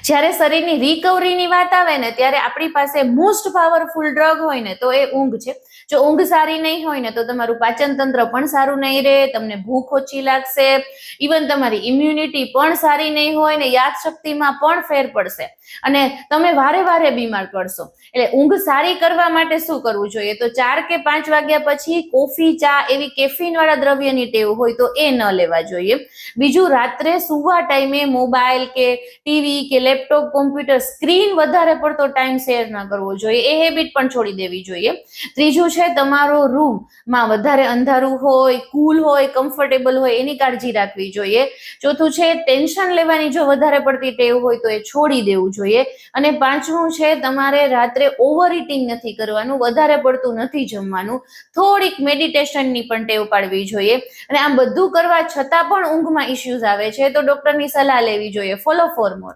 જ્યારે શરીરની રિકવરીની વાત આવે ને ત્યારે આપણી પાસે મોસ્ટ પાવરફુલ ડ્રગ હોય ને તો એ ઊંઘ છે. જો ઊંઘ સારી નહીં હોય ને તો તમારું પાચન તંત્ર પણ સારું નહીં રહે, તમને ભૂખ ઓછી લાગશે, ઇવન તમારી ઇમ્યુનિટી પણ સારી નહીં હોય ને યાદશક્તિમાં પણ ફેર પડશે અને તમે વારે વારે બીમાર પડશો. એટલે ઊંઘ સારી કરવા માટે શું કરવું જોઈએ? તો 4 કે 5 વાગ્યા પછી કોફી, ચા એવી કેફીન વાળા દ્રવ્યની ટેવ હોય તો એ ન લેવા જોઈએ. બીજું, રાત્રે સુવા ટાઈમે મોબાઈલ કે ટીવી કે લેપટોપ, કોમ્પ્યુટર સ્ક્રીન વધારે પડતો ટાઈમ શેર ન કરવો જોઈએ, એ હેબિટ પણ છોડી દેવી જોઈએ. ત્રીજું છે, તમારો રૂમમાં વધારે અંધારું હોય, કુલ હોય, કમ્ફર્ટેબલ હોય એની કાળજી રાખવી જોઈએ. ચોથું છે, ટેન્શન લેવાની જો વધારે પડતી ટેવ હોય તો એ છોડી દેવું જોઈએ. અને પાંચમું છે, તમારે રાત્રે ઓવર ઇટિંગ નથી કરવાનું, વધારે પડતું નથી જમવાનું, થોડીક મેડિટેશનની પણ ટેવ પાડવી જોઈએ. અને આમ બધું કરવા છતાં પણ ઊંઘમાં ઇશ્યુઝ આવે છે તો ડોક્ટરની સલાહ લેવી જોઈએ. Follow for more.